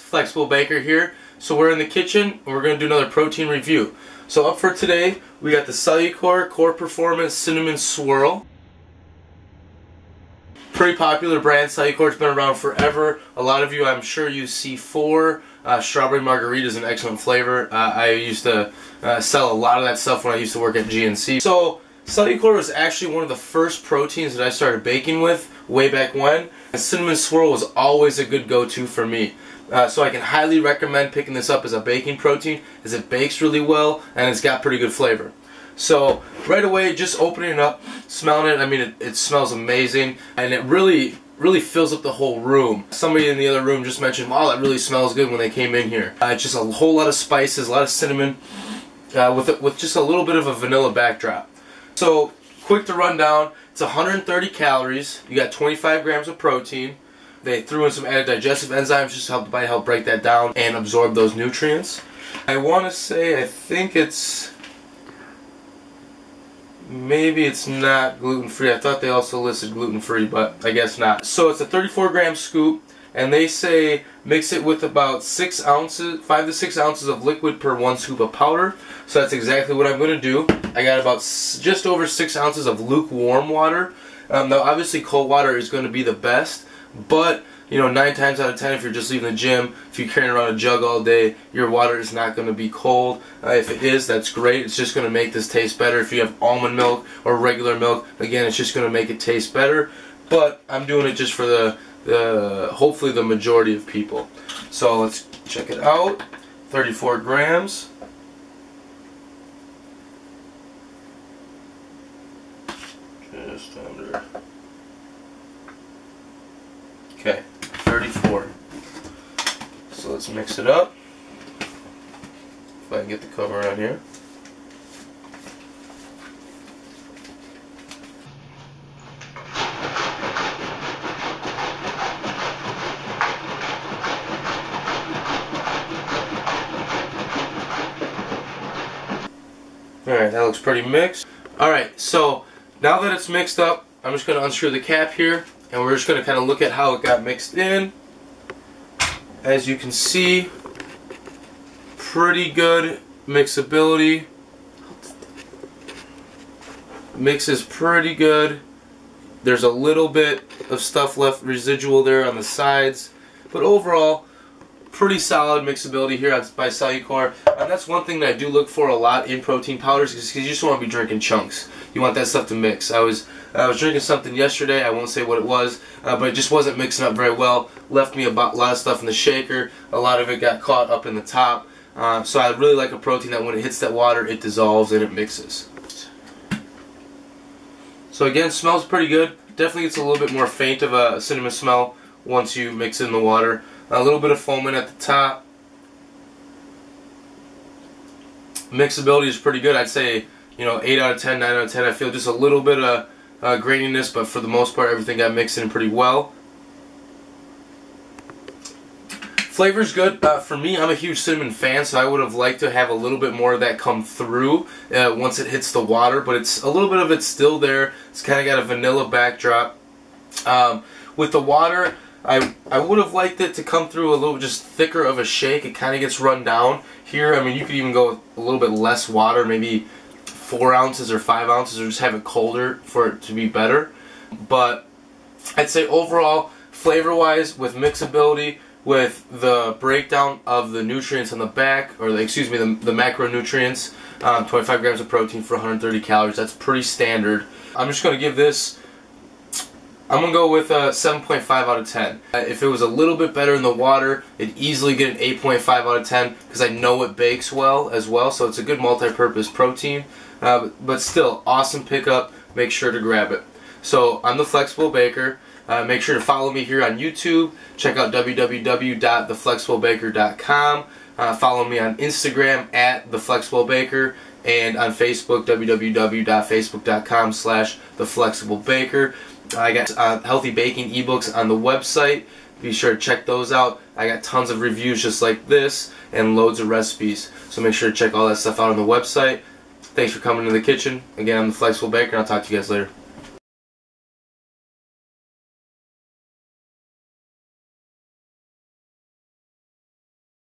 Flexible Baker here. So we're in the kitchen and we're going to do another protein review. So up for today, we got the Cellucor Core Performance Cinnamon Swirl. Pretty popular brand. Cellucor's been around forever. A lot of you, I'm sure, use C4. Strawberry margarita is an excellent flavor. I used to sell a lot of that stuff when I used to work at GNC. So Cellucor was actually one of the first proteins that I started baking with way back when. The cinnamon swirl was always a good go-to for me. So I can highly recommend picking this up as a baking protein, as it bakes really well and it's got pretty good flavor. So right away, just opening it up, smelling it, I mean it smells amazing, and it really fills up the whole room. Somebody in the other room just mentioned, wow, that really smells good when they came in here. It's just a whole lot of spices, a lot of cinnamon, with just a little bit of a vanilla backdrop. So quick to run down, it's 130 calories, you got 25 grams of protein. They threw in some added digestive enzymes just to help break that down and absorb those nutrients. I want to say, I think maybe it's not gluten-free. I thought they also listed gluten-free, but I guess not. So it's a 34-gram scoop, and they say mix it with about 5 to 6 ounces of liquid per 1 scoop of powder. So that's exactly what I'm going to do. I got about just over 6 ounces of lukewarm water. Now obviously cold water is going to be the best, but you know, 9 times out of 10, if you're just leaving the gym, if you're carrying around a jug all day, your water is not going to be cold. If it is, that's great. It's just going to make this taste better. If you have almond milk or regular milk, again, it's just going to make it taste better. But I'm doing it just for hopefully the majority of people. So let's check it out. 34 grams. Just under. Okay, 34. So let's mix it up. If I can get the cover on here. Alright, that looks pretty mixed. Alright, so now that it's mixed up, I'm just going to unscrew the cap here. And we're just going to kind of look at how it got mixed in. As you can see, pretty good mixability. Mixes pretty good. There's a little bit of stuff left residual there on the sides. But overall, pretty solid mixability here by Cellucor. And that's one thing that I do look for a lot in protein powders, because you just don't want to be drinking chunks. You want that stuff to mix. I was drinking something yesterday, I won't say what it was, but it just wasn't mixing up very well. Left me a lot of stuff in the shaker. A lot of it got caught up in the top. So I really like a protein that when it hits that water, it dissolves and it mixes. So again, smells pretty good. Definitely gets a little bit more faint of a cinnamon smell once you mix in the water. A little bit of foaming at the top. Mixability is pretty good. I'd say, you know, 8 out of 10, 9 out of 10. I feel just a little bit of graininess, but for the most part, everything got mixed in pretty well. Flavor's good. For me, I'm a huge cinnamon fan, so I would have liked to have a little bit more of that come through once it hits the water, but it's a little bit of it's still there. It's kind of got a vanilla backdrop. With the water, I would have liked it to come through a little just thicker of a shake. It kind of gets run down here. I mean, you could even go with a little bit less water, maybe 4 ounces or 5 ounces, or just have it colder for it to be better. But I'd say overall, flavor-wise, with mixability, with the breakdown of the nutrients on the back, or the macronutrients, 25 grams of protein for 130 calories, that's pretty standard. I'm just going to give this, I'm going to go with a 7.5 out of 10. If it was a little bit better in the water, it'd easily get an 8.5 out of 10, because I know it bakes well as well, so it's a good multi-purpose protein. But still, awesome pickup. Make sure to grab it. So I'm the Flexible Baker. Make sure to follow me here on YouTube. Check out www.theflexiblebaker.com. Follow me on Instagram at theflexiblebaker, and on Facebook, www.facebook.com/theflexiblebaker. I got healthy baking ebooks on the website. Be sure to check those out. I got tons of reviews just like this and loads of recipes. So make sure to check all that stuff out on the website. Thanks for coming to the kitchen. Again, I'm the Flexible Baker, and I'll talk to you guys later.